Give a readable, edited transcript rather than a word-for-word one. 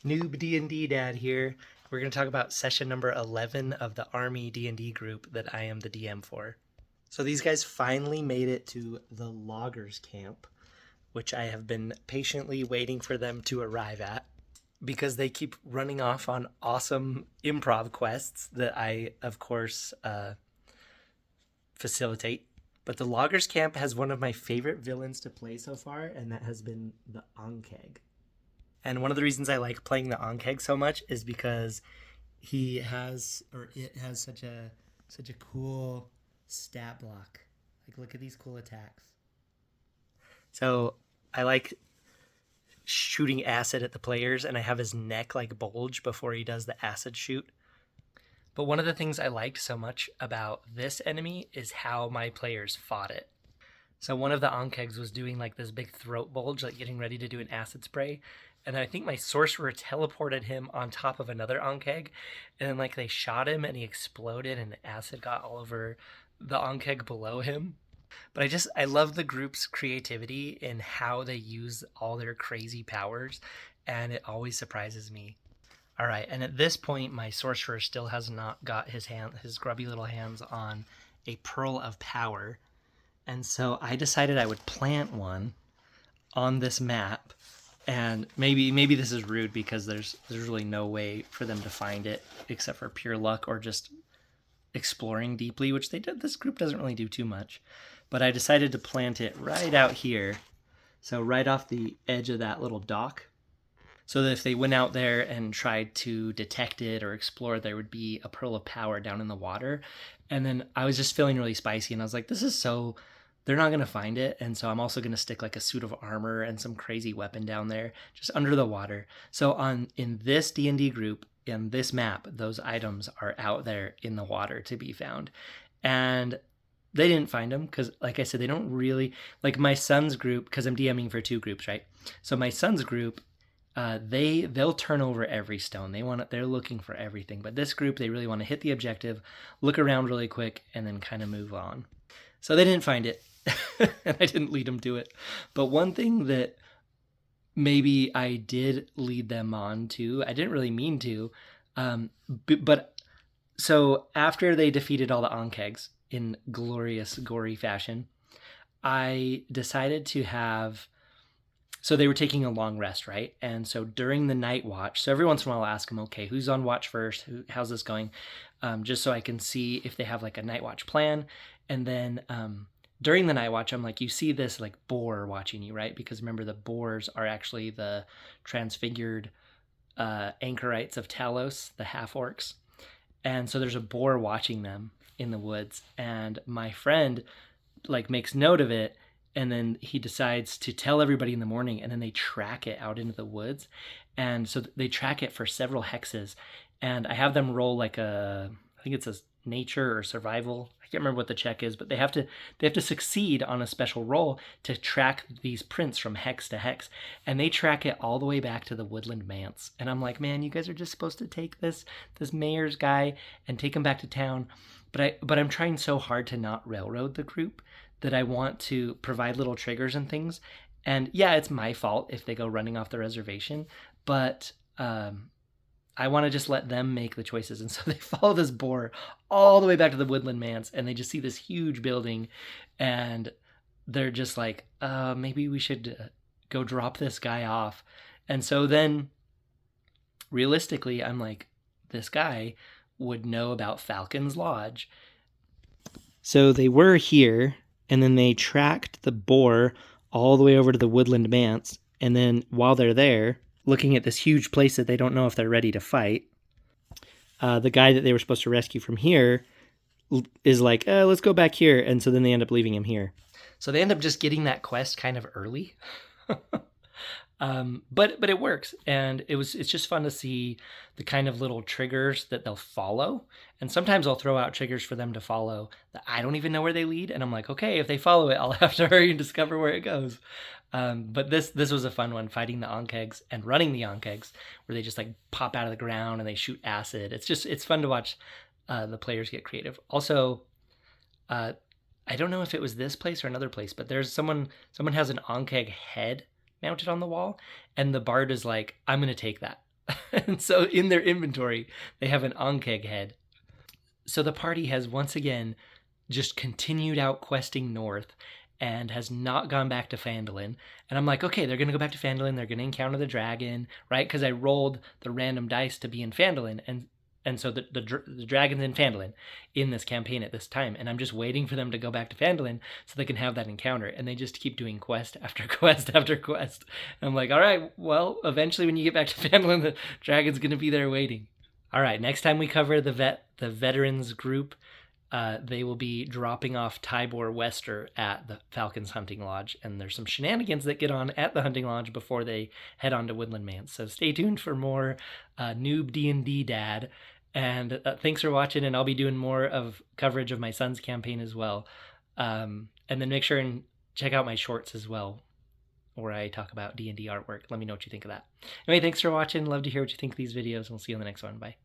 Noob D&D Dad here. We're going to talk about session number 11 of the Army D&D group that I am the DM for. So these guys finally made it to the loggers camp, which I have been patiently waiting for them to arrive at because they keep running off on awesome improv quests that I, of course, facilitate. But the loggers camp has one of my favorite villains to play so far, and that has been the ankheg. And one of the reasons I like playing the ankheg so much is because it has such a cool stat block. Like, look at these cool attacks. So I like shooting acid at the players, and I have his neck like bulge before he does the acid shoot. But one of the things I liked so much about this enemy is how my players fought it. So one of the ankhegs was doing like this big throat bulge, like getting ready to do an acid spray. And I think my sorcerer teleported him on top of another ankheg. And then like they shot him and he exploded and the acid got all over the ankheg below him. But I love the group's creativity in how they use all their crazy powers. And it always surprises me. All right, and at this point, my sorcerer still has not got his grubby little hands on a pearl of power. And so I decided I would plant one on this map. And maybe this is rude because there's really no way for them to find it except for pure luck or just exploring deeply, which they did. This group doesn't really do too much. But I decided to plant it right out here. So right off the edge of that little dock. So that if they went out there and tried to detect it or explore, there would be a pearl of power down in the water. And then I was just feeling really spicy and I was like, they're not going to find it. And so I'm also going to stick like a suit of armor and some crazy weapon down there just under the water. So in this D&D group, in this map, those items are out there in the water to be found. And they didn't find them because, like I said, they don't really, like my son's group, because I'm DMing for two groups, right? So my son's group, they'll turn over every stone. They're looking for everything. But this group, they really want to hit the objective, look around really quick, and then kind of move on. So they didn't find it, and I didn't lead them to it. But one thing that maybe I did lead them on to, I didn't really mean to, but so after they defeated all the ankhegs in glorious, gory fashion, I decided to have... So they were taking a long rest, right? And so during the night watch, so every once in a while I'll ask them, okay, who's on watch first? How's this going? Just so I can see if they have like a night watch plan. And then during the night watch, I'm like, you see this like boar watching you, right? Because remember, the boars are actually the transfigured anchorites of Talos, the half-orcs. And so there's a boar watching them in the woods. And my friend like makes note of it. And then he decides to tell everybody in the morning, and then they track it out into the woods. And so they track it for several hexes. And I have them roll like I think it's a nature or survival. I can't remember what the check is, but they have to succeed on a special roll to track these prints from hex to hex. And they track it all the way back to the woodland manse. And I'm like, man, you guys are just supposed to take this mayor's guy and take him back to town. But I'm trying so hard to not railroad the group that I want to provide little triggers and things. And yeah, it's my fault if they go running off the reservation, but I want to just let them make the choices. And so they follow this boar all the way back to the woodland manse, and they just see this huge building, and they're just like, maybe we should go drop this guy off. And so then realistically, I'm like, this guy would know about Falcon's Lodge. So they were here, and then they tracked the boar all the way over to the woodland manse. And then while they're there, looking at this huge place that they don't know if they're ready to fight, the guy that they were supposed to rescue from here is like, let's go back here. And so then they end up leaving him here. So they end up just getting that quest kind of early. But it works, and it's just fun to see the kind of little triggers that they'll follow. And sometimes I'll throw out triggers for them to follow that I don't even know where they lead, and I'm like, okay, if they follow it, I'll have to hurry and discover where it goes. But this was a fun one, fighting the ankhegs and running the ankhegs, where they just like pop out of the ground and they shoot acid. It's fun to watch the players get creative. Also, I don't know if it was this place or another place, but there's someone has an ankheg head mounted on the wall, and the bard is like, I'm going to take that. And so in their inventory, they have an ankheg head. So the party has once again just continued out questing north and has not gone back to Phandalin. And I'm like, okay, they're going to go back to Phandalin. They're going to encounter the dragon, right? Because I rolled the random dice to be in Phandalin. And so the dragon's in Phandalin in this campaign at this time. And I'm just waiting for them to go back to Phandalin so they can have that encounter. And they just keep doing quest after quest after quest. And I'm like, all right, well, eventually when you get back to Phandalin, the dragon's going to be there waiting. All right, next time we cover the veterans group, they will be dropping off Tibor Westor at the Falcon's Hunting Lodge, and there's some shenanigans that get on at the Hunting Lodge before they head on to Woodland Manse. So stay tuned for more Noob D&D Dad, and thanks for watching, and I'll be doing more of coverage of my son's campaign as well. And then make sure and check out my shorts as well, where I talk about D&D artwork. Let me know what you think of that. Anyway, thanks for watching. Love to hear what you think of these videos, and we'll see you in the next one. Bye.